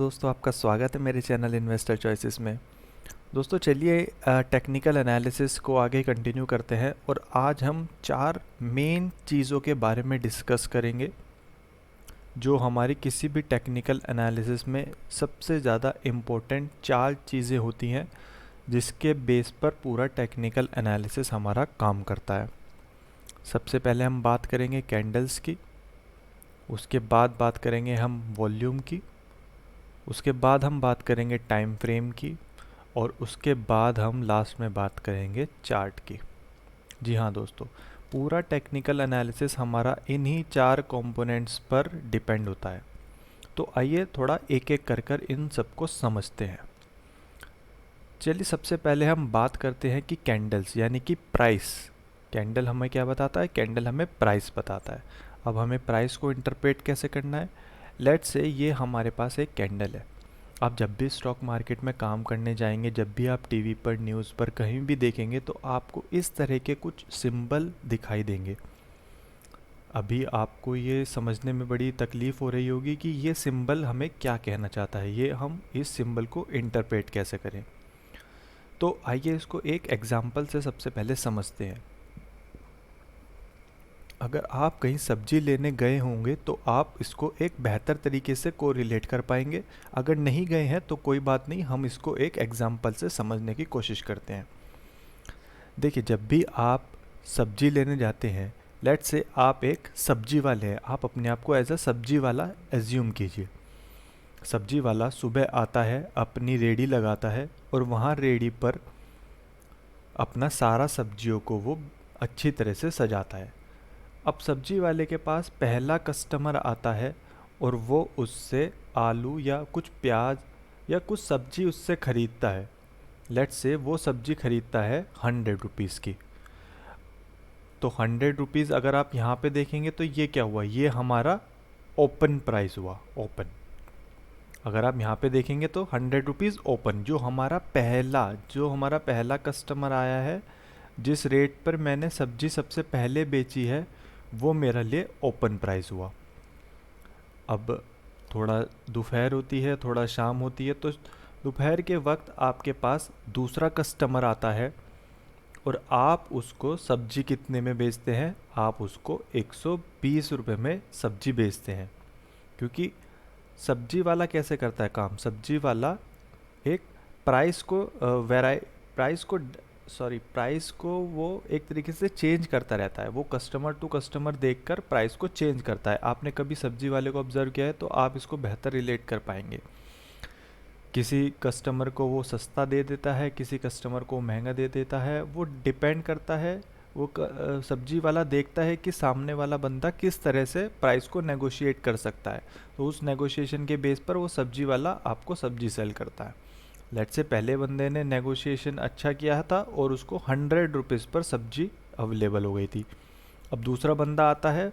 दोस्तों, आपका स्वागत है मेरे चैनल इन्वेस्टर चॉइसेस में। दोस्तों चलिए टेक्निकल एनालिसिस को आगे कंटिन्यू करते हैं और आज हम 4 मेन चीज़ों के बारे में डिस्कस करेंगे जो हमारी किसी भी टेक्निकल एनालिसिस में सबसे ज़्यादा इम्पोर्टेंट 4 चीज़ें होती हैं जिसके बेस पर पूरा टेक्निकल एनालिसिस हमारा काम करता है। सबसे पहले हम बात करेंगे कैंडल्स की, उसके बाद बात करेंगे हम वॉल्यूम की, उसके बाद हम बात करेंगे टाइम फ्रेम की और उसके बाद हम लास्ट में बात करेंगे चार्ट की। जी हाँ दोस्तों, पूरा टेक्निकल एनालिसिस हमारा इन्हीं 4 कंपोनेंट्स पर डिपेंड होता है। तो आइए थोड़ा एक एक कर इन सबको समझते हैं। चलिए सबसे पहले हम बात करते हैं कि कैंडल्स यानी कि प्राइस। कैंडल हमें क्या बताता है? कैंडल हमें प्राइस बताता है। अब हमें प्राइस को इंटरप्रेट कैसे करना है? लेट्स से ये हमारे पास एक कैंडल है। आप जब भी स्टॉक मार्केट में काम करने जाएंगे, जब भी आप टीवी पर, न्यूज़ पर कहीं भी देखेंगे तो आपको इस तरह के कुछ सिंबल दिखाई देंगे। अभी आपको ये समझने में बड़ी तकलीफ़ हो रही होगी कि ये सिंबल हमें क्या कहना चाहता है, ये हम इस सिंबल को इंटरप्रेट कैसे करें। तो आइए इसको एक एग्जाम्पल से सबसे पहले समझते हैं। अगर आप कहीं सब्जी लेने गए होंगे तो आप इसको एक बेहतर तरीके से कोरिलेट कर पाएंगे। अगर नहीं गए हैं तो कोई बात नहीं, हम इसको एक एग्जाम्पल से समझने की कोशिश करते हैं। देखिए, जब भी आप सब्जी लेने जाते हैं, लेट्स से आप एक सब्जी वाले हैं, आप अपने आप को एज अ सब्जी वाला एज्यूम कीजिए। सब्जी वाला सुबह आता है, अपनी रेडी लगाता है और वहाँ रेडी पर अपना सारा सब्जियों को वो अच्छी तरह से सजाता है। अब सब्जी वाले के पास पहला कस्टमर आता है और वो उससे आलू या कुछ प्याज या कुछ सब्जी उससे ख़रीदता है। लेट्स से वो सब्जी ख़रीदता है 100 रुपीज़ की। तो 100 रुपीज़ अगर आप यहाँ पे देखेंगे तो ये क्या हुआ? ये हमारा ओपन प्राइस हुआ, ओपन। अगर आप यहाँ पे देखेंगे तो 100 रुपीज़ ओपन, जो हमारा पहला कस्टमर आया है, जिस रेट पर मैंने सब्जी सबसे पहले बेची है, वो मेरे लिए ओपन प्राइस हुआ। अब थोड़ा दोपहर होती है, थोड़ा शाम होती है, तो दोपहर के वक्त आपके पास दूसरा कस्टमर आता है और आप उसको सब्जी कितने में बेचते हैं? आप उसको 120 रुपये में सब्जी बेचते हैं। क्योंकि सब्जी वाला कैसे करता है काम? सब्जी वाला एक प्राइस को प्राइस को वो एक तरीके से चेंज करता रहता है। वो कस्टमर टू कस्टमर देखकर प्राइस को चेंज करता है। आपने कभी सब्जी वाले को ऑब्जर्व किया है तो आप इसको बेहतर रिलेट कर पाएंगे। किसी कस्टमर को वो सस्ता दे देता है, किसी कस्टमर को महंगा दे देता है। वो डिपेंड करता है, वो सब्जी वाला देखता है कि सामने वाला बंदा किस तरह से प्राइस को नेगोशिएट कर सकता है, तो उस नेगोशिएशन के बेस पर वो सब्जी वाला आपको सब्जी सेल करता है। लेट्स से पहले बंदे ने नेगोशिएशन अच्छा किया था और उसको 100 रुपीज़ पर सब्जी अवेलेबल हो गई थी। अब दूसरा बंदा आता है,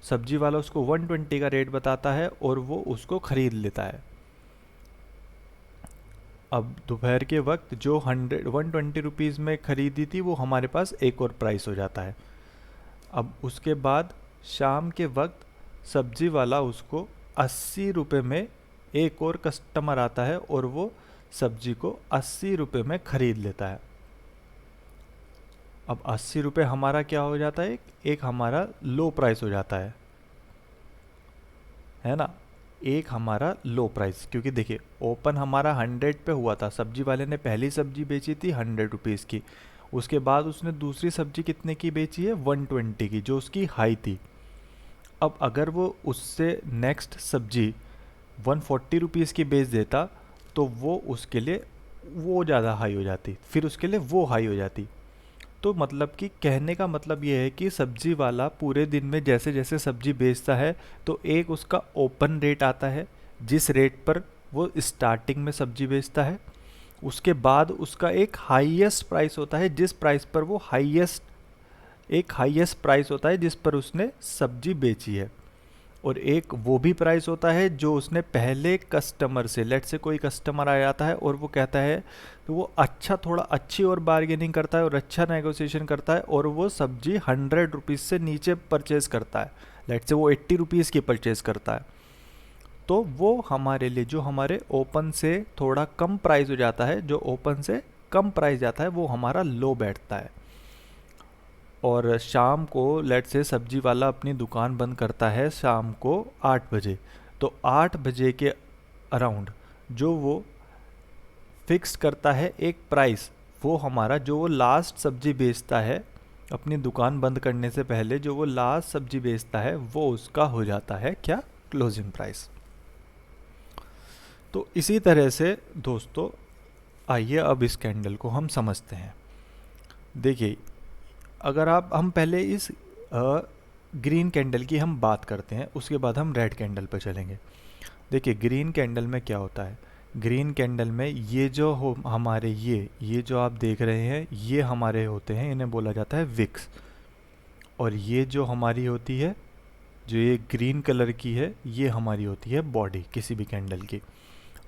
सब्जी वाला उसको 120 का रेट बताता है और वो उसको ख़रीद लेता है। अब दोपहर के वक्त जो 120 रुपीज़ में ख़रीदी थी वो हमारे पास एक और प्राइस हो जाता है। अब उसके बाद शाम के वक्त सब्जी वाला उसको 80 रुपये में, एक और कस्टमर आता है और वो सब्जी को 80 रुपये में ख़रीद लेता है। अब 80 रुपये हमारा क्या हो जाता है? एक हमारा लो प्राइस हो जाता है ना? एक हमारा लो प्राइस, क्योंकि देखिए ओपन हमारा 100 पे हुआ था। सब्जी वाले ने पहली सब्जी बेची थी 100 रुपीज़ की, उसके बाद उसने दूसरी सब्जी कितने की बेची है? 120 की, जो उसकी हाई थी। अब अगर वो उससे नेक्स्ट सब्जी 140 रुपीज़ की बेच देता तो वो उसके लिए वो ज़्यादा हाई हो जाती, फिर उसके लिए वो हाई हो जाती। तो मतलब कि कहने का मतलब ये है कि सब्जी वाला पूरे दिन में जैसे जैसे सब्जी बेचता है तो एक उसका ओपन रेट आता है, जिस रेट पर वो स्टार्टिंग में सब्जी बेचता है। उसके बाद उसका एक हाईएस्ट प्राइस होता है, जिस प्राइस पर वो हाईएस्ट प्राइस होता है जिस पर उसने सब्जी बेची है। और एक वो भी प्राइस होता है जो उसने पहले कस्टमर से, लेट से कोई कस्टमर आ जाता है और वो कहता है, तो वो थोड़ा अच्छी और बार्गेनिंग करता है और अच्छा नेगोशिएशन करता है और वो सब्जी 100 रुपीज़ से नीचे परचेज़ करता है। लेट से वो 80 रुपीज़ की परचेज़ करता है। तो वो हमारे लिए जो हमारे ओपन से थोड़ा कम प्राइस हो जाता है, जो ओपन से कम प्राइस जाता है वो हमारा लो बैठता है। और शाम को लेट से सब्जी वाला अपनी दुकान बंद करता है शाम को 8 बजे, तो 8 बजे के अराउंड जो वो फिक्स करता है एक प्राइस, वो हमारा जो वो लास्ट सब्जी बेचता है अपनी दुकान बंद करने से पहले, जो वो लास्ट सब्जी बेचता है वो उसका हो जाता है क्या, क्लोजिंग प्राइस। तो इसी तरह से दोस्तों आइए अब इस कैंडल को हम समझते हैं। देखिए, अगर हम पहले इस ग्रीन कैंडल की हम बात करते हैं, उसके बाद हम रेड कैंडल पर चलेंगे। देखिए ग्रीन कैंडल में क्या होता है, ग्रीन कैंडल में ये जो हमारे ये जो आप देख रहे हैं ये हमारे होते हैं, इन्हें बोला जाता है विक्स। और ये जो हमारी होती है, जो ये ग्रीन कलर की है, ये हमारी होती है बॉडी किसी भी कैंडल की।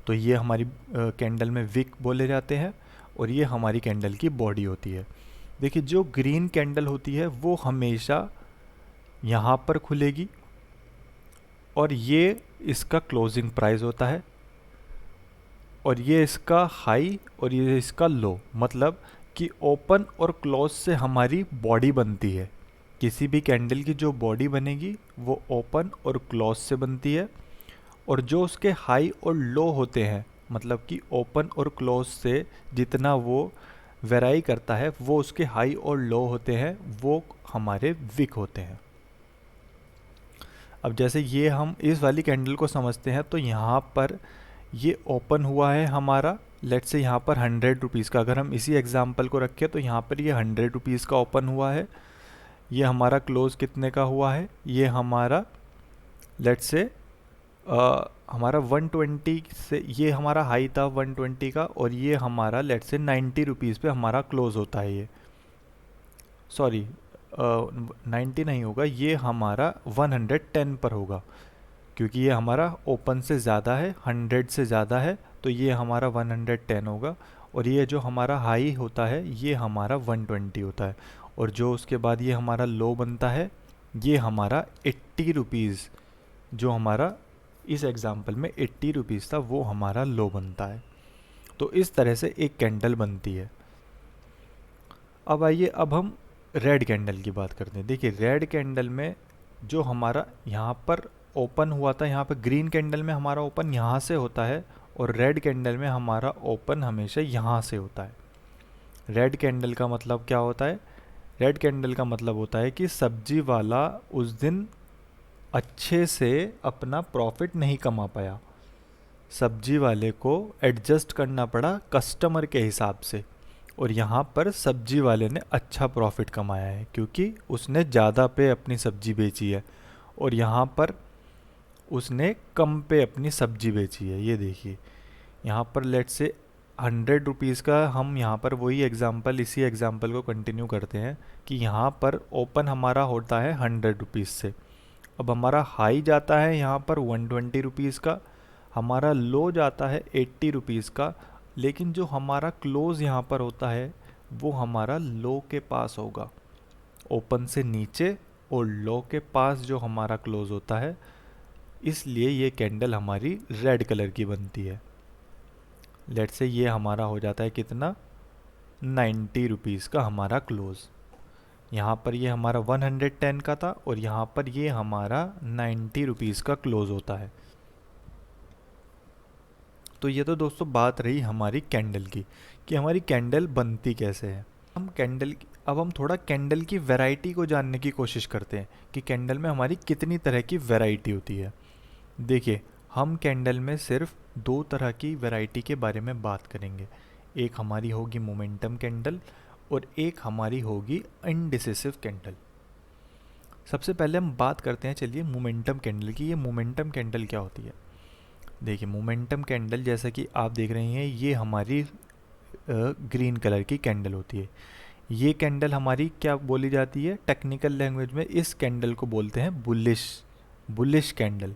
तो ये हमारी कैंडल में विक बोले जाते हैं और ये हमारी कैंडल की बॉडी होती है। देखिए जो ग्रीन कैंडल होती है वो हमेशा यहाँ पर खुलेगी और ये इसका क्लोजिंग प्राइस होता है, और ये इसका हाई और ये इसका लो, मतलब कि ओपन और क्लोज से हमारी बॉडी बनती है। किसी भी कैंडल की जो बॉडी बनेगी वो ओपन और क्लोज से बनती है, और जो उसके हाई और लो होते हैं, मतलब कि ओपन और क्लोज से जितना वो वेराई करता है वो उसके हाई और लो होते हैं, वो हमारे विक होते हैं। अब जैसे ये हम इस वाली कैंडल को समझते हैं, तो यहाँ पर ये ओपन हुआ है हमारा, लेट्स से यहाँ पर 100 रुपीज़ का, अगर हम इसी एग्जांपल को रखें तो यहाँ पर ये 100 रुपीज़ का ओपन हुआ है। ये हमारा क्लोज कितने का हुआ है, ये हमारा लेट्स से हमारा 120 से, ये हमारा हाई था 120 का, और ये हमारा लेट्स से 90 रुपीज़ पे हमारा क्लोज होता है। ये सॉरी 90 नहीं होगा, ये हमारा 110 पर होगा, क्योंकि ये हमारा ओपन से ज़्यादा है, 100 से ज़्यादा है, तो ये हमारा 110 होगा। और ये जो हमारा हाई होता है ये हमारा 120 होता है, और जो उसके बाद ये हमारा लो बनता है ये हमारा 80 रुपीज़, जो हमारा इस एग्जांपल में 80 रुपीज़ था वो हमारा लो बनता है। तो इस तरह से एक कैंडल बनती है। अब आइए अब हम रेड कैंडल की बात करते हैं। देखिए रेड कैंडल में जो हमारा यहाँ पर ओपन हुआ था, यहाँ पर ग्रीन कैंडल में हमारा ओपन यहाँ से होता है, और रेड कैंडल में हमारा ओपन हमेशा यहाँ से होता है। रेड कैंडल का मतलब क्या होता है, रेड कैंडल का मतलब होता है कि सब्जी वाला उस दिन अच्छे से अपना प्रॉफिट नहीं कमा पाया, सब्जी वाले को एडजस्ट करना पड़ा कस्टमर के हिसाब से, और यहाँ पर सब्जी वाले ने अच्छा प्रॉफिट कमाया है क्योंकि उसने ज़्यादा पे अपनी सब्जी बेची है, और यहाँ पर उसने कम पे अपनी सब्जी बेची है। ये देखिए यहाँ पर लेट्स से 100 रुपीज़ का, हम यहाँ पर वही एग्जांपल, इसी एग्जांपल को कंटिन्यू करते हैं कि यहाँ पर ओपन हमारा होता है 100 रुपीज़ से। अब हमारा हाई जाता है यहाँ पर 120 रुपीज़ का, हमारा लो जाता है 80 रुपीज़ का, लेकिन जो हमारा क्लोज़ यहाँ पर होता है वो हमारा लो के पास होगा, ओपन से नीचे और लो के पास जो हमारा क्लोज़ होता है। इसलिए ये कैंडल हमारी रेड कलर की बनती है। लेट्स से ये हमारा हो जाता है कितना, 90 रुपीज़ का हमारा क्लोज़। यहाँ पर ये हमारा 110 का था और यहाँ पर ये हमारा 90 रुपीज़ का क्लोज़ होता है। तो ये तो दोस्तों बात रही हमारी कैंडल की कि हमारी कैंडल बनती कैसे है। अब हम थोड़ा कैंडल की वैरायटी को जानने की कोशिश करते हैं कि कैंडल में हमारी कितनी तरह की वैरायटी होती है। देखिए हम कैंडल में सिर्फ 2 तरह की वैरायटी के बारे में बात करेंगे। एक हमारी होगी मोमेंटम कैंडल और एक हमारी होगी इनडिसिसिव कैंडल। सबसे पहले हम बात करते हैं चलिए मोमेंटम कैंडल की। ये मोमेंटम कैंडल क्या होती है? देखिए मोमेंटम कैंडल जैसा कि आप देख रहे हैं ये हमारी ग्रीन कलर की कैंडल होती है। ये कैंडल हमारी क्या बोली जाती है टेक्निकल लैंग्वेज में? इस कैंडल को बोलते हैं बुलिश कैंडल।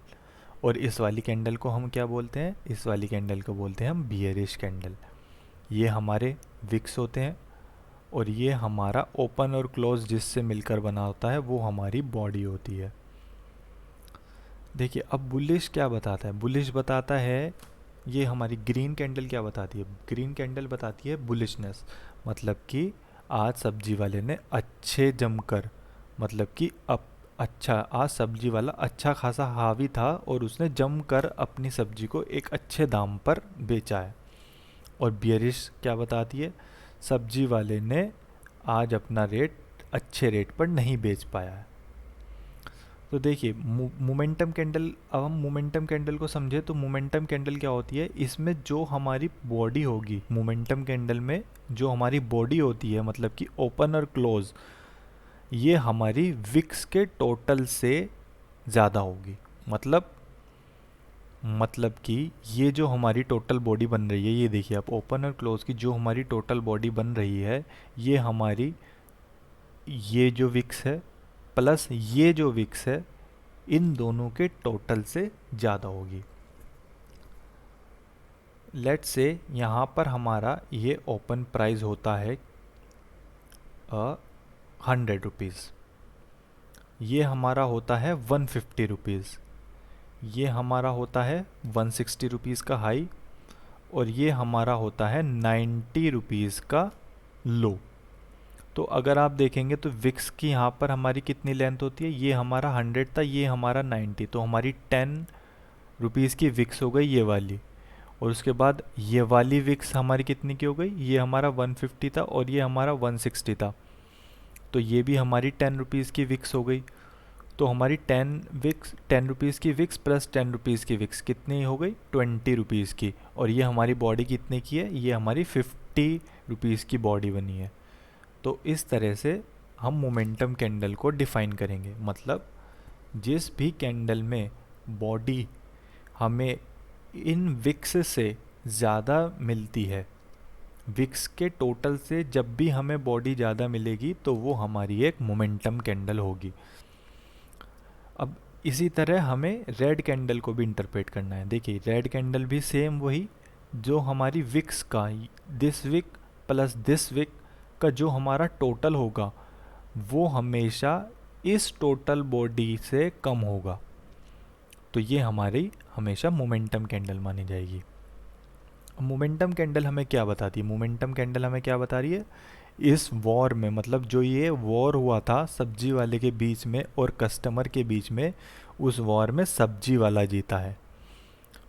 और इस वाली कैंडल को हम क्या बोलते हैं? इस वाली कैंडल को बोलते हैं हम बियरिश कैंडल। ये हमारे विक्स होते हैं और ये हमारा ओपन और क्लोज जिससे मिलकर बना होता है वो हमारी बॉडी होती है। देखिए अब बुलिश क्या बताता है, बुलिश बताता है, ये हमारी ग्रीन कैंडल क्या बताती है, ग्रीन कैंडल बताती है बुलिशनेस, मतलब कि आज सब्जी वाले ने अच्छे जमकर, मतलब कि अब अच्छा आज सब्जी वाला अच्छा खासा हावी था और उसने जमकर अपनी सब्जी को एक अच्छे दाम पर बेचा है। और बियरिश क्या बताती है, सब्जी वाले ने आज अपना रेट अच्छे रेट पर नहीं बेच पाया है। तो देखिए मोमेंटम कैंडल, अब हम मोमेंटम कैंडल को समझे तो मोमेंटम कैंडल क्या होती है, इसमें जो हमारी बॉडी होगी, मोमेंटम कैंडल में जो हमारी बॉडी होती है, मतलब कि ओपन और क्लोज, ये हमारी विक्स के टोटल से ज़्यादा होगी। मतलब कि ये जो हमारी टोटल बॉडी बन रही है, ये देखिए आप ओपन और क्लोज की जो हमारी टोटल बॉडी बन रही है, ये हमारी ये जो विक्स है प्लस ये जो विक्स है, इन दोनों के टोटल से ज़्यादा होगी। लेट्स से यहाँ पर हमारा ये ओपन प्राइस होता है 100 रुपीज़, ये हमारा होता है 150 रुपीज़, ये हमारा होता है 160 रुपीज़ का हाई, और ये हमारा होता है 90 रुपीज़ का लो। तो अगर आप देखेंगे तो विक्स की यहाँ पर हमारी कितनी लेंथ होती है, ये हमारा 100 था, ये हमारा 90, तो हमारी 10 रुपीज़ की विक्स हो गई ये वाली। और उसके बाद ये वाली विक्स हमारी कितनी की हो गई, ये हमारा 150 था और ये हमारा 160 था, तो ये भी हमारी 10 रुपीज़ की विक्स हो गई। तो हमारी 10 रुपीज़ की विक्स प्लस 10 रुपीज़ की विक्स कितनी हो गई, 20 रुपीज़ की। और ये हमारी बॉडी कितने की है, ये हमारी 50 रुपीज़ की बॉडी बनी है। तो इस तरह से हम मोमेंटम कैंडल को डिफ़ाइन करेंगे, मतलब जिस भी कैंडल में बॉडी हमें इन विक्स से ज़्यादा मिलती है, विक्स के टोटल से जब भी हमें बॉडी ज़्यादा मिलेगी तो वो हमारी एक मोमेंटम कैंडल होगी। अब इसी तरह हमें रेड कैंडल को भी इंटरप्रेट करना है। देखिए रेड कैंडल भी सेम वही, जो हमारी विक्स का this week plus this week का जो हमारा टोटल होगा वो हमेशा इस टोटल बॉडी से कम होगा, तो ये हमारी हमेशा मोमेंटम कैंडल मानी जाएगी। मोमेंटम कैंडल हमें क्या बताती है, मोमेंटम कैंडल हमें क्या बता रही है, इस वॉर में, मतलब जो ये वॉर हुआ था सब्जी वाले के बीच में और कस्टमर के बीच में, उस वॉर में सब्जी वाला जीता है,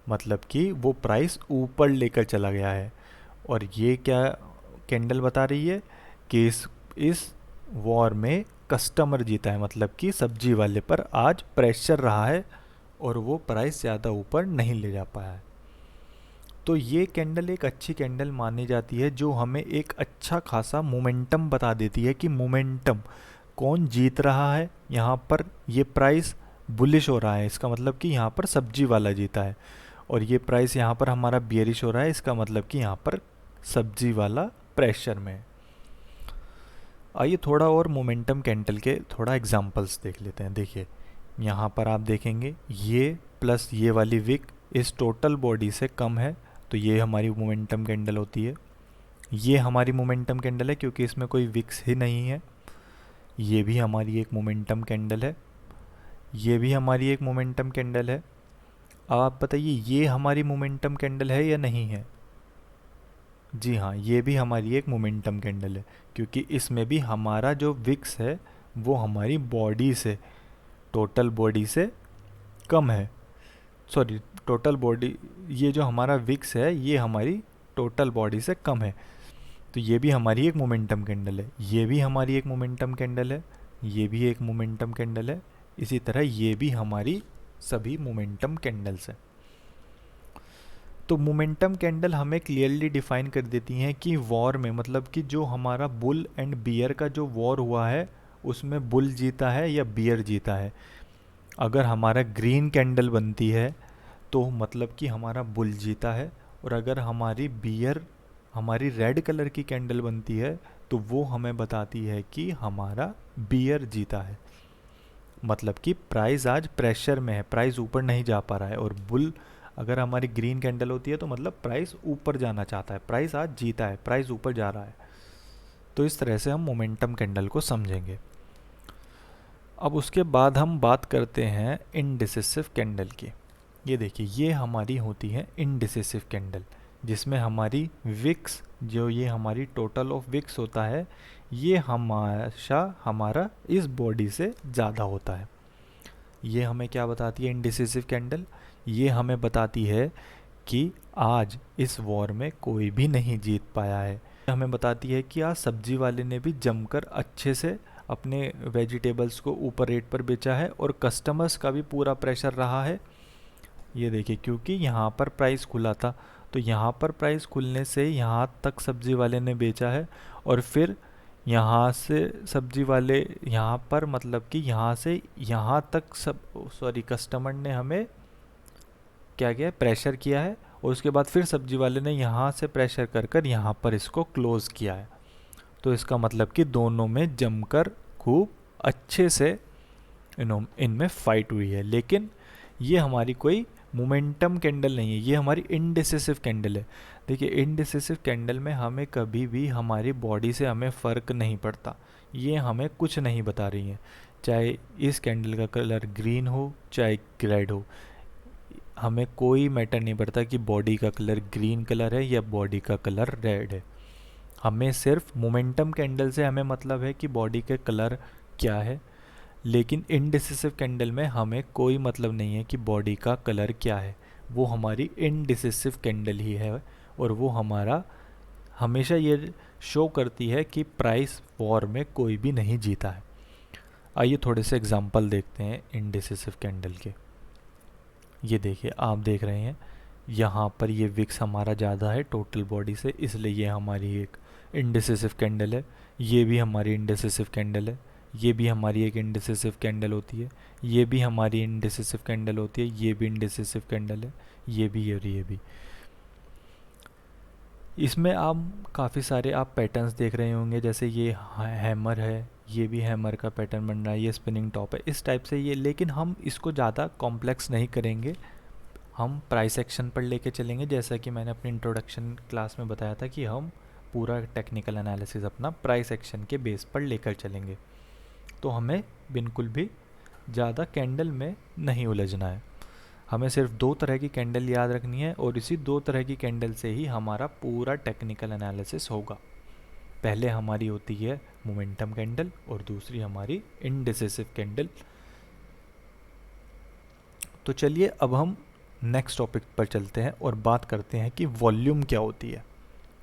मतलब कि वो प्राइस ऊपर लेकर चला गया है। और ये क्या कैंडल बता रही है कि इस वॉर में कस्टमर जीता है, मतलब कि सब्जी वाले पर आज प्रेशर रहा है और वो प्राइस ज़्यादा ऊपर नहीं ले जा पाया है। तो ये कैंडल एक अच्छी कैंडल मानी जाती है जो हमें एक अच्छा खासा मोमेंटम बता देती है कि मोमेंटम कौन जीत रहा है। यहाँ पर ये प्राइस बुलिश हो रहा है, इसका मतलब कि यहाँ पर सब्जी वाला जीता है, और ये प्राइस यहाँ पर हमारा बियरिश हो रहा है, इसका मतलब कि यहाँ पर सब्जी वाला प्रेशर में है। आइए थोड़ा और मोमेंटम कैंडल के थोड़ा एग्जांपल्स देख लेते हैं। देखिए यहाँ पर आप देखेंगे ये प्लस ये वाली विक इस टोटल बॉडी से कम है, तो ये हमारी मोमेंटम कैंडल होती है। ये हमारी मोमेंटम कैंडल है क्योंकि इसमें कोई विक्स ही नहीं है। ये भी हमारी एक मोमेंटम कैंडल है, ये भी हमारी एक मोमेंटम कैंडल है। अब आप बताइए ये हमारी मोमेंटम कैंडल है या नहीं है। जी हाँ, ये भी हमारी एक मोमेंटम कैंडल है क्योंकि इसमें भी हमारा जो विक्स है वो हमारी बॉडी से, टोटल बॉडी से कम है। सॉरी, टोटल बॉडी, ये जो हमारा विक्स है ये हमारी टोटल बॉडी से कम है, तो ये भी हमारी एक मोमेंटम कैंडल है। ये भी हमारी एक मोमेंटम कैंडल है, ये भी एक मोमेंटम कैंडल है, इसी तरह ये भी हमारी सभी मोमेंटम कैंडल्स हैं। तो मोमेंटम कैंडल हमें क्लियरली डिफाइन कर देती हैं कि वॉर में, मतलब कि जो हमारा बुल एंड बियर का जो वॉर हुआ है उसमें बुल जीता है या बियर जीता है। अगर हमारा ग्रीन कैंडल बनती है तो मतलब कि हमारा बुल जीता है, और अगर हमारी बियर, हमारी रेड कलर की कैंडल बनती है तो वो हमें बताती है कि हमारा बियर जीता है, मतलब कि प्राइस आज प्रेशर में है, प्राइस ऊपर नहीं जा पा रहा है। और बुल अगर हमारी ग्रीन कैंडल होती है तो मतलब प्राइस ऊपर जाना चाहता है, प्राइस आज जीता है, प्राइस ऊपर जा रहा है। तो इस तरह से हम मोमेंटम कैंडल को समझेंगे। अब उसके बाद हम बात करते हैं इनडिसिसिव कैंडल की। ये देखिए, ये हमारी होती है इनडिसिसिव कैंडल, जिसमें हमारी विक्स, जो ये हमारी टोटल ऑफ विक्स होता है, ये हमेशा हमारा इस बॉडी से ज़्यादा होता है। ये हमें क्या बताती है इनडिसिसिव कैंडल? ये हमें बताती है कि आज इस वॉर में कोई भी नहीं जीत पाया है। हमें बताती है कि आज सब्जी वाले ने भी जमकर अच्छे से अपने वेजिटेबल्स को ऊपर रेट पर बेचा है और कस्टमर्स का भी पूरा प्रेशर रहा है। ये देखिए, क्योंकि यहाँ पर प्राइस खुला था, तो यहाँ पर प्राइस खुलने से यहाँ तक सब्जी वाले ने बेचा है, और फिर यहाँ से सब्जी वाले यहाँ पर, मतलब कि यहाँ से यहाँ तक कस्टमर ने हमें क्या किया, प्रेशर किया है, और उसके बाद फिर सब्जी वाले ने यहाँ से प्रेशर कर कर यहाँ पर इसको क्लोज़ किया है। तो इसका मतलब कि दोनों में जमकर खूब अच्छे से इनमें फाइट हुई है। लेकिन ये हमारी कोई मोमेंटम कैंडल नहीं है, ये हमारी इनडिसिसिव कैंडल है। देखिए, इनडिसिसिव कैंडल में हमें कभी भी हमारी बॉडी से हमें फ़र्क नहीं पड़ता, ये हमें कुछ नहीं बता रही है। चाहे इस कैंडल का कलर ग्रीन हो चाहे रेड हो, हमें कोई मैटर नहीं पड़ता कि बॉडी का कलर ग्रीन कलर है या बॉडी का कलर रेड है। हमें सिर्फ मोमेंटम कैंडल से हमें मतलब है कि बॉडी के कलर क्या है। लेकिन इनडिसिसिव कैंडल में हमें कोई मतलब नहीं है कि बॉडी का कलर क्या है, वो हमारी इनडिसिसिव कैंडल ही है, और वो हमारा हमेशा ये शो करती है कि प्राइस वॉर में कोई भी नहीं जीता है। आइए थोड़े से एग्जांपल देखते हैं इनडिसिसिव कैंडल के। ये देखिए, आप देख रहे हैं यहाँ पर ये विक्स हमारा ज़्यादा है टोटल बॉडी से, इसलिए ये हमारी एक इनडिसिसिव कैंडल है। ये भी हमारी इनडिसिसिव कैंडल है, ये भी हमारी एक इनडिसिसिव कैंडल होती है, ये भी हमारी इनडिसिसिव कैंडल होती है, ये भी इनडिसिसिव कैंडल है, ये भी और ये भी। इसमें आप काफ़ी सारे आप पैटर्न्स देख रहे होंगे, जैसे ये हैमर है, ये भी हैमर का पैटर्न बन रहा है, ये स्पिनिंग टॉप है, इस टाइप से ये। लेकिन हम इसको ज़्यादा कॉम्प्लेक्स नहीं करेंगे, हम प्राइस एक्शन पर लेके चलेंगे। जैसा कि मैंने अपनी इंट्रोडक्शन क्लास में बताया था कि हम पूरा टेक्निकल एनालिसिस अपना प्राइस एक्शन के बेस पर लेकर चलेंगे। तो हमें बिल्कुल भी ज़्यादा कैंडल में नहीं उलझना है, हमें सिर्फ दो तरह की कैंडल याद रखनी है, और इसी दो तरह की कैंडल से ही हमारा पूरा टेक्निकल एनालिसिस होगा। पहले हमारी होती है मोमेंटम कैंडल और दूसरी हमारी इनडिसिसिव कैंडल। तो चलिए अब हम नेक्स्ट टॉपिक पर चलते हैं और बात करते हैं कि वॉल्यूम क्या होती है।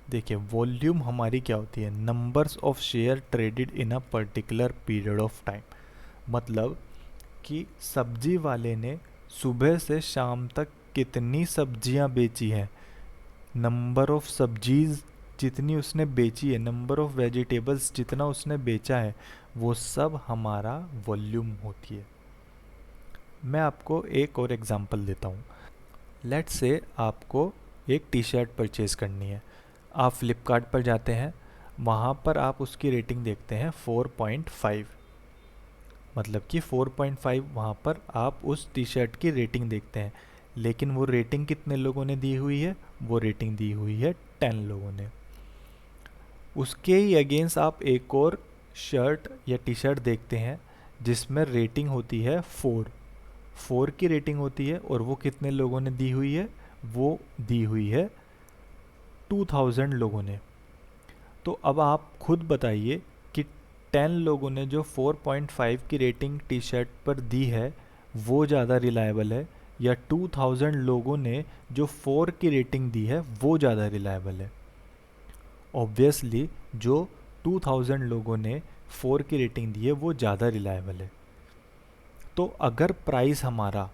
देखिए, वॉल्यूम हमारी क्या होती है, numbers of share traded in a particular period of time. मतलब कि सब्जी वाले ने सुबह से शाम तक कितनी सब्जियां बेची हैं, नंबर ऑफ सब्जीज़ जितनी उसने बेची है, नंबर ऑफ वेजिटेबल्स जितना उसने बेचा है, वो सब हमारा वॉल्यूम होती है। मैं आपको एक और एग्जांपल देता हूँ। लेट्स से आपको एक टी शर्ट परचेज़ करनी है, आप फ्लिपकार्ट पर जाते हैं, वहाँ पर आप उसकी रेटिंग देखते हैं 4.5, मतलब कि 4.5 वहाँ पर आप उस टी शर्ट की रेटिंग देखते हैं। लेकिन वो रेटिंग कितने लोगों ने दी हुई है, वो रेटिंग दी हुई है 10 लोगों ने। उसके ही अगेंस्ट आप एक और शर्ट या टी शर्ट देखते हैं जिसमें रेटिंग होती है 4 की रेटिंग होती है, और वो कितने लोगों ने दी हुई है, वो दी हुई है 2000 लोगों ने। तो अब आप खुद बताइए कि 10 लोगों ने जो 4.5 की रेटिंग टी शर्ट पर दी है वो ज़्यादा रिलायबल है, या 2000 लोगों ने जो 4 की रेटिंग दी है वो ज़्यादा रिलायबल है। ऑब्वियसली जो 2000 लोगों ने 4 की रेटिंग दी है वो ज़्यादा रिलायबल है। तो अगर प्राइस हमारा,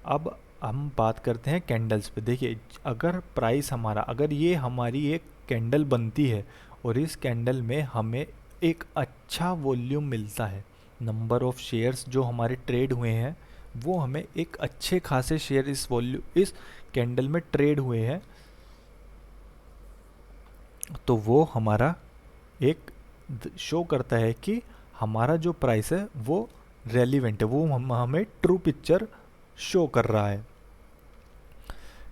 अब हम बात करते हैं कैंडल्स पे। देखिए, अगर प्राइस हमारा, अगर ये हमारी एक कैंडल बनती है और इस कैंडल में हमें एक अच्छा वॉल्यूम मिलता है, नंबर ऑफ शेयर्स जो हमारे ट्रेड हुए हैं वो हमें एक अच्छे खासे शेयर इस कैंडल में ट्रेड हुए हैं, तो वो हमारा एक शो करता है कि हमारा जो प्राइस है वो रेलिवेंट है, वो हमें ट्रू पिक्चर शो कर रहा है।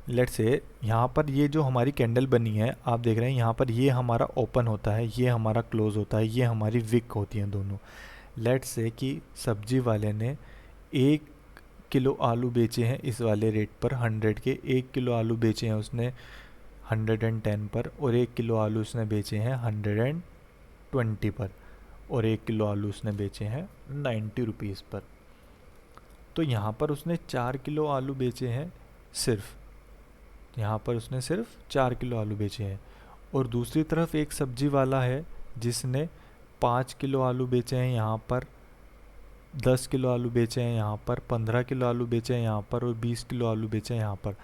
लेट्स से यहाँ पर ये जो हमारी कैंडल बनी है, आप देख रहे हैं यहाँ पर ये हमारा ओपन होता है, ये हमारा क्लोज होता है, ये हमारी विक होती हैं दोनों। लेट्स से कि सब्जी वाले ने 1 किलो आलू बेचे हैं इस वाले रेट पर 100 के, 1 किलो आलू बेचे हैं उसने 110 पर, और 1 किलो आलू उसने बेचे हैं 120 पर, और 1 किलो आलू उसने बेचे हैं 90 रुपीज़ पर। तो यहाँ पर उसने 4 किलो आलू बेचे हैं, यहाँ पर उसने सिर्फ 4 किलो आलू बेचे हैं। और दूसरी तरफ एक सब्जी वाला है जिसने 5 किलो आलू बेचे हैं यहाँ पर, 10 किलो आलू बेचे हैं यहाँ पर, 15 किलो आलू बेचे हैं यहाँ पर, और 20 किलो आलू बेचे हैं यहाँ पर।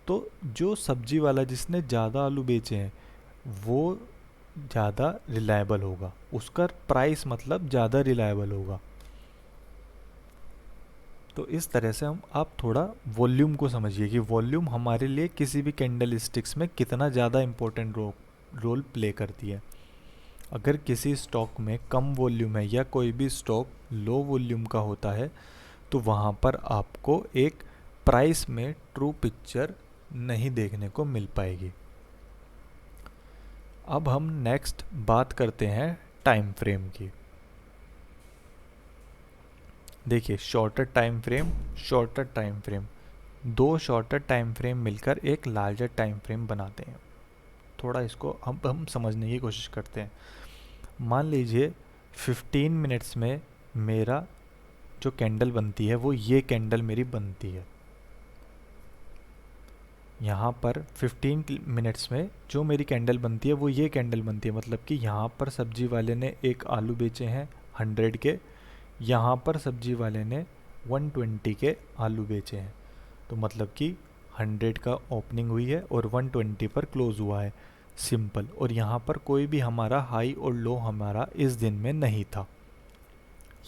तो जो सब्जी वाला जिसने ज़्यादा आलू बेचे हैं वो ज़्यादा रिलायबल होगा, उसका प्राइस मतलब ज़्यादा रिलायबल होगा। तो इस तरह से आप थोड़ा वॉल्यूम को समझिए कि वॉल्यूम हमारे लिए किसी भी कैंडल स्टिक्स में कितना ज़्यादा इम्पोर्टेंट रोल प्ले करती है। अगर किसी स्टॉक में कम वॉल्यूम है या कोई भी स्टॉक लो वॉल्यूम का होता है तो वहाँ पर आपको एक प्राइस में ट्रू पिक्चर नहीं देखने को मिल पाएगी। अब हम नेक्स्ट बात करते हैं टाइम फ्रेम की। देखिए शॉर्टर टाइम फ्रेम, दो शॉर्टर टाइम फ्रेम मिलकर एक लार्जर टाइम फ्रेम बनाते हैं। थोड़ा इसको हम समझने की कोशिश करते हैं। मान लीजिए 15 मिनट्स में मेरा जो कैंडल बनती है वो ये कैंडल मेरी बनती है। यहाँ पर 15 मिनट्स में जो मेरी कैंडल बनती है वो ये कैंडल बनती है, मतलब कि यहाँ पर सब्जी वाले ने एक आलू बेचे हैं 100 के, यहाँ पर सब्जी वाले ने 120 के आलू बेचे हैं। तो मतलब कि 100 का ओपनिंग हुई है और 120 पर क्लोज़ हुआ है, सिंपल। और यहाँ पर कोई भी हमारा हाई और लो हमारा इस दिन में नहीं था।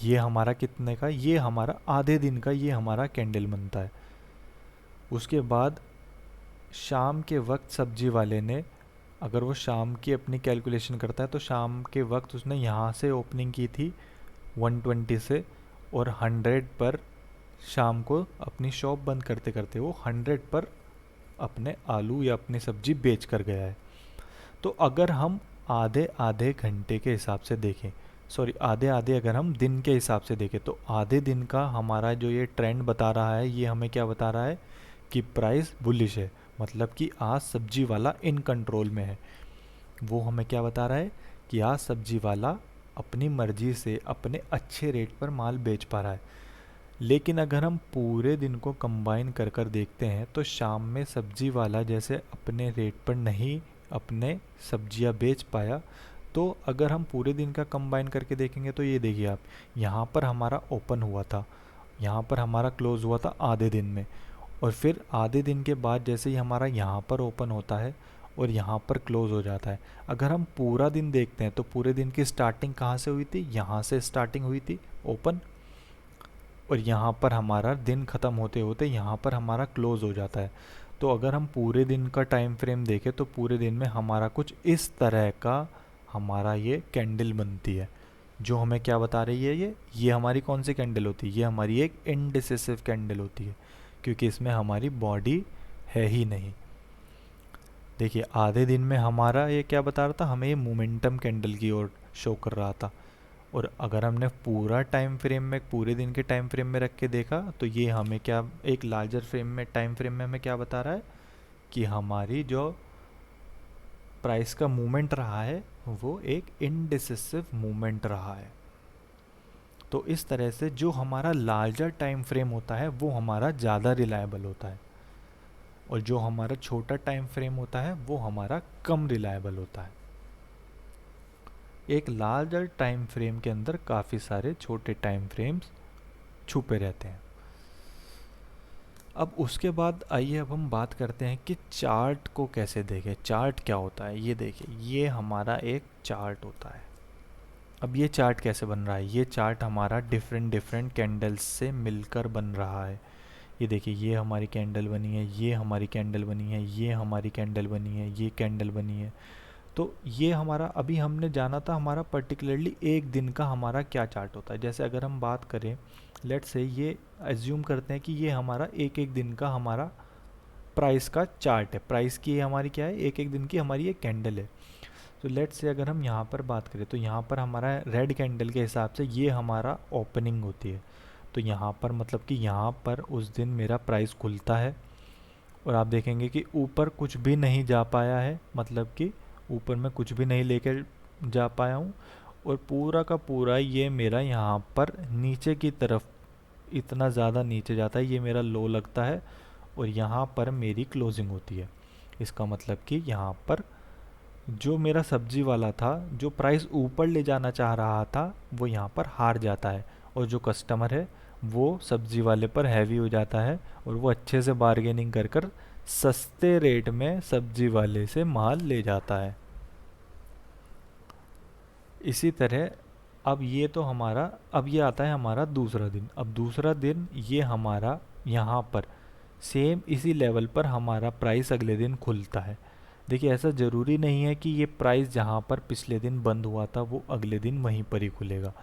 ये हमारा कितने का, ये हमारा आधे दिन का ये हमारा कैंडल बनता है। उसके बाद शाम के वक्त सब्जी वाले ने, अगर वो शाम की अपनी कैलकुलेशन करता है तो शाम के वक्त उसने यहाँ से ओपनिंग की थी 120 से, और 100 पर शाम को अपनी शॉप बंद करते करते वो 100 पर अपने आलू या अपनी सब्जी बेच कर गया है। तो अगर हम आधे आधे घंटे के हिसाब से देखें, आधे आधे अगर हम दिन के हिसाब से देखें तो आधे दिन का हमारा जो ये ट्रेंड बता रहा है ये हमें क्या बता रहा है कि प्राइस बुलिश है, मतलब कि आज सब्जी वाला इन कंट्रोल में है। वो हमें क्या बता रहा है कि आज सब्जी वाला अपनी मर्जी से अपने अच्छे रेट पर माल बेच पा रहा है। लेकिन अगर हम पूरे दिन को कंबाइन कर कर देखते हैं तो शाम में सब्जी वाला जैसे अपने रेट पर नहीं अपने सब्जियां बेच पाया, तो अगर हम पूरे दिन का कंबाइन करके देखेंगे तो ये देखिए आप, यहाँ पर हमारा ओपन हुआ था, यहाँ पर हमारा क्लोज़ हुआ था आधे दिन में, और फिर आधे दिन के बाद जैसे ही हमारा यहाँ पर ओपन होता है और यहाँ पर क्लोज़ हो जाता है। अगर हम पूरा दिन देखते हैं तो पूरे दिन की स्टार्टिंग कहाँ से हुई थी, यहाँ से स्टार्टिंग हुई थी ओपन, और यहाँ पर हमारा दिन ख़त्म होते होते यहाँ पर हमारा क्लोज़ हो जाता है। तो अगर हम पूरे दिन का टाइम फ्रेम देखें तो पूरे दिन में हमारा कुछ इस तरह का हमारा ये कैंडल बनती है, जो हमें क्या बता रही है, ये हमारी कौन सी कैंडल होती है, ये हमारी एक इनडिसिसिव कैंडल होती है, क्योंकि इसमें हमारी बॉडी है ही नहीं। देखिए आधे दिन में हमारा ये क्या बता रहा था, हमें ये मोमेंटम कैंडल की ओर शो कर रहा था। और अगर हमने पूरा टाइम फ्रेम में पूरे दिन के टाइम फ्रेम में रख के देखा तो ये हमें क्या एक लार्जर फ्रेम में टाइम फ्रेम में हमें क्या बता रहा है कि हमारी जो प्राइस का मूवमेंट रहा है वो एक इनडिसिसिव मूवमेंट रहा है। तो इस तरह से जो हमारा लार्जर टाइम फ्रेम होता है वो हमारा ज़्यादा रिलायबल होता है, और जो हमारा छोटा टाइम फ्रेम होता है वो हमारा कम रिलायबल होता है। एक लार्जर टाइम फ्रेम के अंदर काफ़ी सारे छोटे टाइम फ्रेम्स छुपे रहते हैं। अब उसके बाद आइए अब हम बात करते हैं कि चार्ट को कैसे देखें। चार्ट क्या होता है, ये देखिए, ये हमारा एक चार्ट होता है। अब ये चार्ट कैसे बन रहा है, ये चार्ट हमारा डिफरेंट कैंडल्स से मिलकर बन रहा है। ये देखिए, ये हमारी कैंडल बनी है, ये हमारी कैंडल बनी है, ये हमारी कैंडल बनी है, ये कैंडल बनी है। तो ये हमारा, अभी हमने जाना था हमारा पर्टिकुलरली एक दिन का हमारा क्या चार्ट होता है। जैसे अगर हम बात करें, लेट्स से ये एज्यूम करते हैं कि ये हमारा एक एक दिन का हमारा प्राइस का चार्ट है। प्राइस की हमारी क्या है, एक एक दिन की हमारी एक कैंडल है। तो लेट्स से अगर हम यहाँ पर बात करें तो यहाँ पर हमारा रेड कैंडल के हिसाब से ये हमारा ओपनिंग होती है। तो यहाँ पर मतलब कि यहाँ पर उस दिन मेरा प्राइस खुलता है और आप देखेंगे कि ऊपर कुछ भी नहीं जा पाया है, मतलब कि ऊपर मैं कुछ भी नहीं लेकर जा पाया हूँ और पूरा का पूरा ये मेरा यहाँ पर नीचे की तरफ इतना ज़्यादा नीचे जाता है, ये मेरा लो लगता है और यहाँ पर मेरी क्लोजिंग होती है। इसका मतलब कि यहाँ पर जो मेरा सब्जी वाला था, जो प्राइस ऊपर ले जाना चाह रहा था, वो यहाँ पर हार जाता है और जो कस्टमर है वो सब्जी वाले पर हैवी हो जाता है और वो अच्छे से बार्गेनिंग कर कर सस्ते रेट में सब्जी वाले से माल ले जाता है। इसी तरह अब ये तो हमारा, अब ये आता है हमारा दूसरा दिन। अब दूसरा दिन ये हमारा यहाँ पर सेम इसी लेवल पर हमारा प्राइस अगले दिन खुलता है। देखिए ऐसा ज़रूरी नहीं है कि ये प्राइस जहाँ पर पिछले दिन बंद हुआ था वो अगले दिन वहीं पर ही खुलेगा।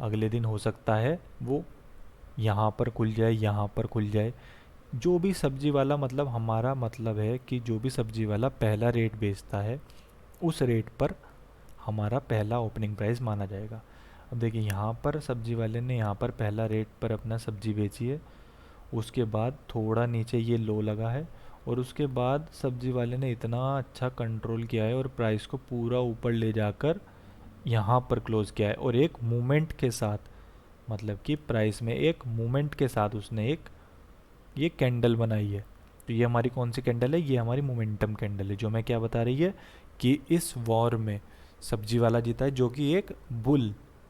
अगले दिन हो सकता है वो यहाँ पर खुल जाए, यहाँ पर खुल जाए। जो भी सब्जी वाला, मतलब हमारा मतलब है कि जो भी सब्जी वाला पहला रेट बेचता है उस रेट पर हमारा पहला ओपनिंग प्राइस माना जाएगा। अब देखिए यहाँ पर सब्जी वाले ने यहाँ पर पहला रेट पर अपना सब्जी बेची है, उसके बाद थोड़ा नीचे ये लो लगा है और उसके बाद सब्जी वाले ने इतना अच्छा कंट्रोल किया है और प्राइस को पूरा ऊपर ले जाकर यहाँ पर क्लोज किया है और एक मूवमेंट के साथ, मतलब कि प्राइस में एक मूवमेंट के साथ उसने एक ये कैंडल बनाई है। तो ये हमारी कौन सी कैंडल है? ये हमारी मोमेंटम कैंडल है, जो मैं क्या बता रही है कि इस वॉर में सब्जी वाला जीता है, जो कि एक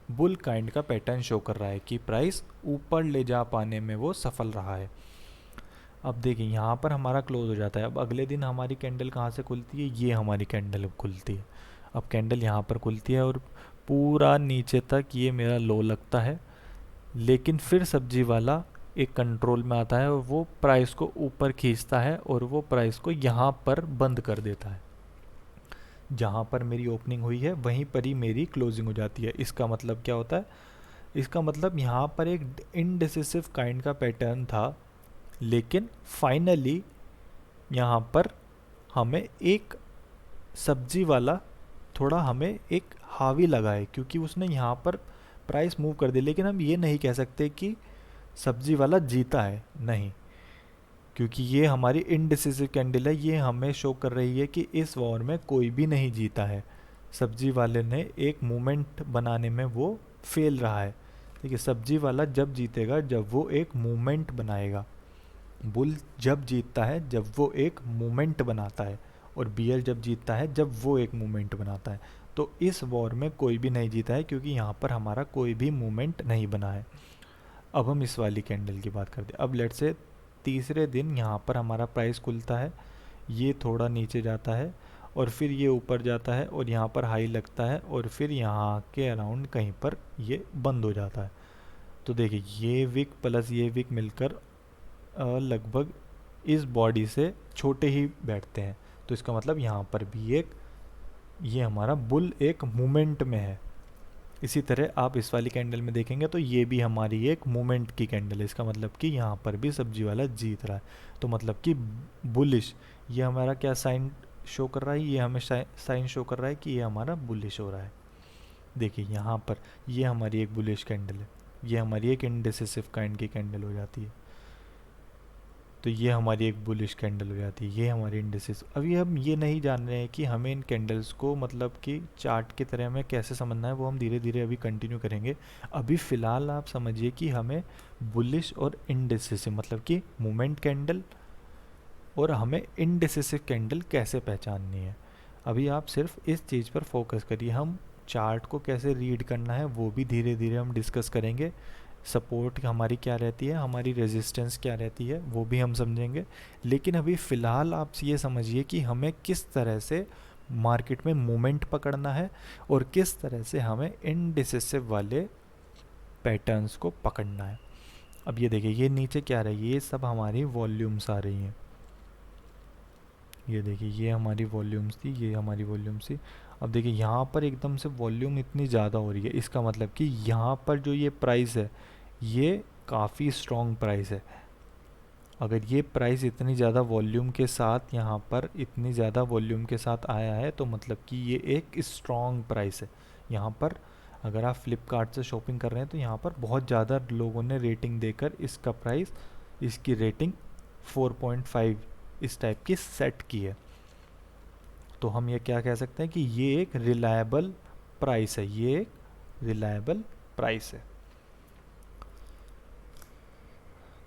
बुल काइंड का पैटर्न शो कर रहा है कि प्राइस ऊपर ले जा पाने में वो सफल रहा है। अब देखिए यहाँ पर हमारा क्लोज हो जाता है। अब अगले दिन हमारी कैंडल कहाँ से खुलती है? ये हमारी कैंडल अब खुलती है। अब कैंडल यहाँ पर खुलती है और पूरा नीचे तक ये मेरा लो लगता है, लेकिन फिर सब्जी वाला एक कंट्रोल में आता है और वो प्राइस को ऊपर खींचता है और वो प्राइस को यहाँ पर बंद कर देता है। जहाँ पर मेरी ओपनिंग हुई है वहीं पर ही मेरी क्लोजिंग हो जाती है। इसका मतलब क्या होता है? इसका मतलब यहाँ पर एक इनडिसिसिव काइंड का पैटर्न था, लेकिन फाइनली यहाँ पर हमें एक सब्जी वाला थोड़ा हमें एक हावी लगा है, क्योंकि उसने यहाँ पर प्राइस मूव कर दिया। लेकिन हम ये नहीं कह सकते कि सब्जी वाला जीता है, नहीं, क्योंकि ये हमारी इनडिसिसिव कैंडल है। ये हमें शो कर रही है कि इस वॉर में कोई भी नहीं जीता है, सब्जी वाले ने एक मूवमेंट बनाने में वो फेल रहा है। देखिए सब्जी वाला जब जीतेगा जब वो एक मूवमेंट बनाएगा, बुल जब जीतता है जब वो एक मूवमेंट बनाता है, और बियर जब जीतता है जब वो एक मूवमेंट बनाता है। तो इस वॉर में कोई भी नहीं जीता है, क्योंकि यहाँ पर हमारा कोई भी मूवमेंट नहीं बना है। अब हम इस वाली कैंडल की बात करते हैं। अब लेट से तीसरे दिन यहाँ पर हमारा प्राइस खुलता है, ये थोड़ा नीचे जाता है और फिर ये ऊपर जाता है और यहाँ पर हाई लगता है और फिर यहाँ के अराउंड कहीं पर ये बंद हो जाता है। तो देखिए ये विक प्लस ये विक मिलकर लगभग इस बॉडी से छोटे ही बैठते हैं। तो इसका मतलब यहाँ पर भी एक ये हमारा बुल एक मूवमेंट में है। इसी तरह आप इस वाली कैंडल में देखेंगे तो ये भी हमारी एक मूवमेंट की कैंडल है। इसका मतलब कि यहाँ पर भी सब्जी वाला जीत रहा है। तो मतलब कि बुलिश, ये हमारा क्या साइन शो कर रहा है? ये हमें साइन शो कर रहा है कि ये हमारा बुलिश हो रहा है। देखिए यहाँ पर ये हमारी एक बुलिश कैंडल है, ये हमारी एक इनडिसिसिव काइंड की कैंडल हो जाती है। तो ये हमारी एक बुलिश कैंडल हो जाती है, ये हमारी इंडिसेस। अभी हम ये नहीं जान रहे हैं कि हमें इन कैंडल्स को मतलब कि चार्ट की तरह में कैसे समझना है, वो हम धीरे धीरे अभी कंटिन्यू करेंगे। अभी फ़िलहाल आप समझिए कि हमें बुलिश और इनडिसिसिव मतलब कि मूवमेंट कैंडल और हमें इनडिसिसिव कैंडल कैसे पहचाननी है। अभी आप सिर्फ इस चीज़ पर फोकस करिए। हम चार्ट को कैसे रीड करना है वो भी धीरे धीरे हम डिस्कस करेंगे। सपोर्ट हमारी क्या रहती है, हमारी रेजिस्टेंस क्या रहती है, वो भी हम समझेंगे। लेकिन अभी फ़िलहाल आप ये समझिए कि हमें किस तरह से मार्केट में मूवमेंट पकड़ना है और किस तरह से हमें इनडिसिसिव वाले पैटर्न्स को पकड़ना है। अब ये देखिए ये नीचे क्या रही है, ये सब हमारी वॉल्यूम्स आ रही हैं। ये देखिए ये हमारी वॉल्यूम्स थी, ये हमारी वॉल्यूम्स थी। अब देखिए यहाँ पर एकदम से वॉल्यूम इतनी ज़्यादा हो रही है, इसका मतलब कि यहाँ पर जो ये प्राइस है ये काफ़ी स्ट्रॉन्ग प्राइस है। अगर ये प्राइस इतनी ज़्यादा वॉल्यूम के साथ यहाँ पर इतनी ज़्यादा वॉल्यूम के साथ आया है तो मतलब कि ये एक स्ट्रॉन्ग प्राइस है। यहाँ पर अगर आप फ्लिपकार्ट से शॉपिंग कर रहे हैं तो यहाँ पर बहुत ज़्यादा लोगों ने रेटिंग देकर इसका प्राइस, इसकी रेटिंग 4.5 इस टाइप की सेट की है। तो हम ये क्या कह सकते हैं कि ये एक रिलायबल प्राइस है, ये एक रिलायबल प्राइस है।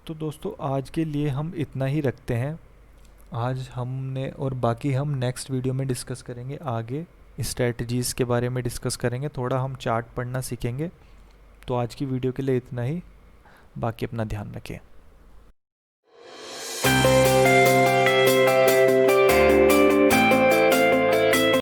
तो दोस्तों आज के लिए हम इतना ही रखते हैं। आज हमने, और बाकी हम नेक्स्ट वीडियो में डिस्कस करेंगे, आगे स्ट्रेटजीज़ के बारे में डिस्कस करेंगे, थोड़ा हम चार्ट पढ़ना सीखेंगे। तो आज की वीडियो के लिए इतना ही, बाकी अपना ध्यान रखें।